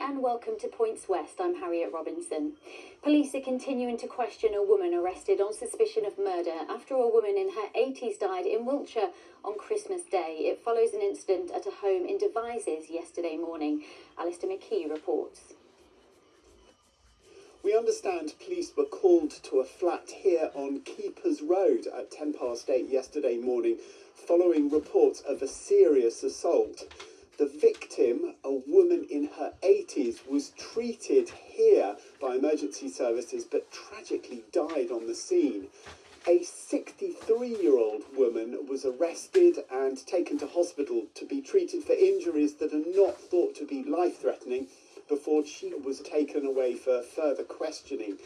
and welcome to Points West. I'm Harriet Robinson. Police are continuing to question a woman arrested on suspicion of murder after a woman in her 80s died in Wiltshire on Christmas Day. It follows an incident at a home in Devizes yesterday morning. Alistair McKee reports. We understand police were called to a flat here on Keepers Road at 8:10 yesterday morning following reports of a serious assault. The victim, a woman in her 80s, was treated here by emergency services but tragically died on the scene. A 63-year-old woman was arrested and taken to hospital to be treated for injuries that are not thought to be life-threatening before she was taken away for further questioning.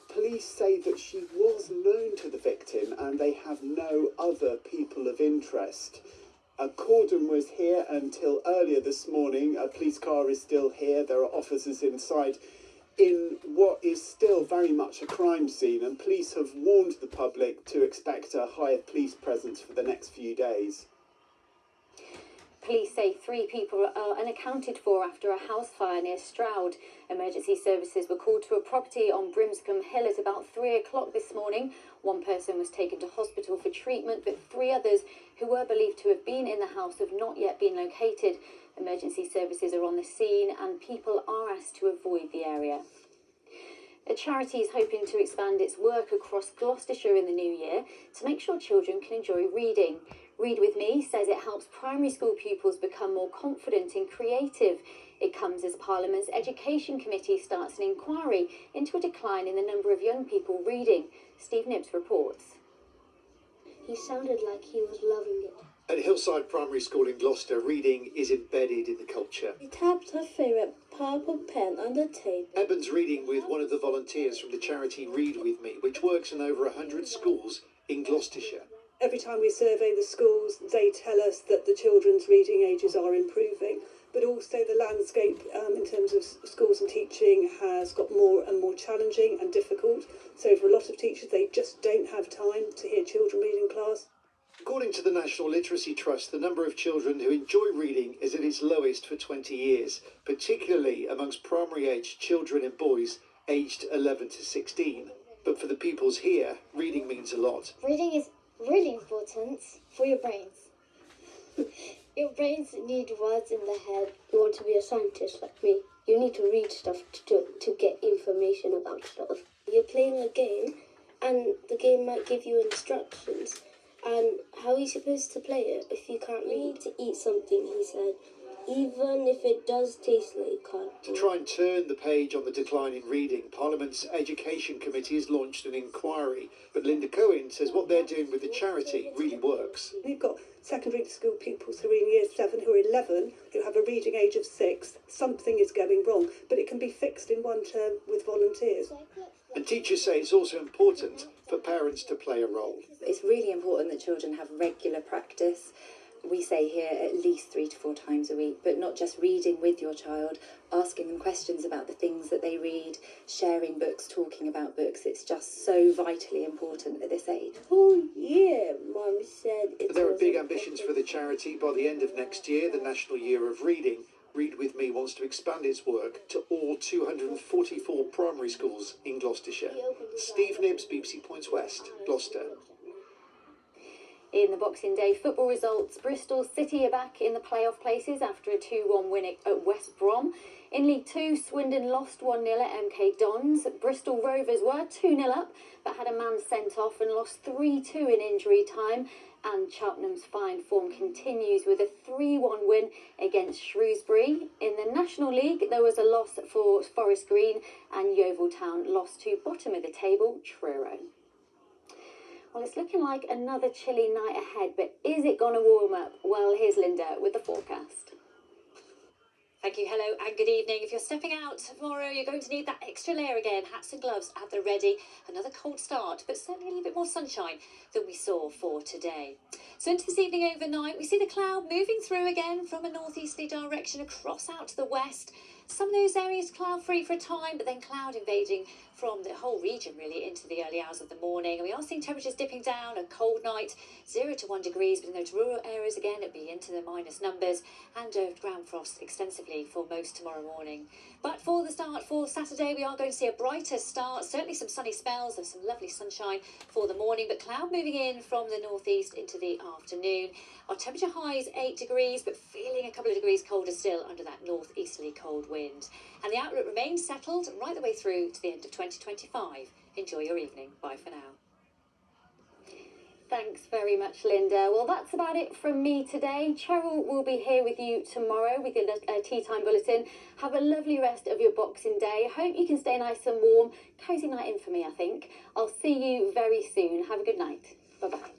Police say that she was known to the victim and they have no other people of interest. A cordon was here until earlier this morning. A police car is still here. There are officers inside in what is still very much a crime scene, and police have warned the public to expect a higher police presence for the next few days. Police say 3 people are unaccounted for after a house fire near Stroud. Emergency services were called to a property on Brimscombe Hill at about 3 o'clock this morning. 1 person was taken to hospital for treatment, but 3 others who were believed to have been in the house have not yet been located. Emergency services are on the scene and people are asked to avoid the area. A charity is hoping to expand its work across Gloucestershire in the new year to make sure children can enjoy reading. Read With Me says it helps primary school pupils become more confident and creative. It comes as Parliament's Education Committee starts an inquiry into a decline in the number of young people reading. Steve Nibbs reports. He sounded like he was loving it. At Hillside Primary School in Gloucester, reading is embedded in the culture. He tapped her favourite purple pen on the table. Eben's reading with one of the volunteers from the charity Read With Me, which works in over 100 schools in Gloucestershire. Every time we survey the schools, they tell us that the children's reading ages are improving, but also the landscape in terms of schools and teaching has got more and more challenging and difficult. So for a lot of teachers, they just don't have time to hear children read in class. According to the National Literacy Trust, the number of children who enjoy reading is at its lowest for 20 years, particularly amongst primary-aged children and boys aged 11 to 16. But for the pupils here, reading means a lot. Reading is really important for your brains. Your brains need words in the head. You want to be a scientist like me? You need to read stuff to get information about stuff. You're playing a game, and the game might give you instructions. And how are you supposed to play it if you can't read? You need to eat something, he said, even if it does taste like cardboard. To try and turn the page on the decline in reading, Parliament's Education Committee has launched an inquiry. But Linda Cohen says what they're doing with the charity really works. We've got secondary school pupils who are in year 7, who are 11, who have a reading age of 6. Something is going wrong, but it can be fixed in one term with volunteers. And teachers say it's also important for parents to play a role. It's really important that children have regular practice. We say here at least 3 to 4 times a week, but not just reading with your child, asking them questions about the things that they read, sharing books, talking about books. It's just so vitally important at this age. Oh yeah, Mum said it. There are big ambitions for the charity. By the end of next year, the National Year of Reading, Read With Me wants to expand its work to all 244 primary schools in Gloucestershire. Steve Nibbs, BBC Points West, Gloucester. In the Boxing Day football results, Bristol City are back in the playoff places after a 2-1 win at West Brom. In League 2, Swindon lost 1-0 at MK Dons. Bristol Rovers were 2-0 up, but had a man sent off and lost 3-2 in injury time. And Cheltenham's fine form continues with a 3-1 win against Shrewsbury. In the National League, there was a loss for Forest Green, and Yeovil Town lost to bottom of the table, Truro. Well, it's looking like another chilly night ahead, but is it going to warm up? Well, here's Linda with the forecast. Thank you, hello and good evening. If you're stepping out tomorrow, you're going to need that extra layer again. Hats and gloves at the ready. Another cold start, but certainly a little bit more sunshine than we saw for today. So into this evening overnight, we see the cloud moving through again from a northeasterly direction across out to the west. Some of those areas cloud-free for a time, but then cloud invading from the whole region really into the early hours of the morning. And we are seeing temperatures dipping down, a cold night, 0 to 1 degrees, but in those rural areas again it'll be into the minus numbers, and ground frost extensively for most tomorrow morning. But for the start for Saturday, we are going to see a brighter start, certainly some sunny spells and some lovely sunshine for the morning, but cloud moving in from the northeast into the afternoon. Our temperature high is 8 degrees, but feeling a couple of degrees colder still under that northeasterly cold wind. And the outlook remains settled right the way through to the end of 2025. Enjoy your evening. Bye for now. Thanks very much, Linda. Well, that's about it from me today. Cheryl will be here with you tomorrow with your tea time bulletin. Have a lovely rest of your Boxing Day. Hope you can stay nice and warm. Cozy night in for me, I think. I'll see you very soon. Have a good night. Bye-bye.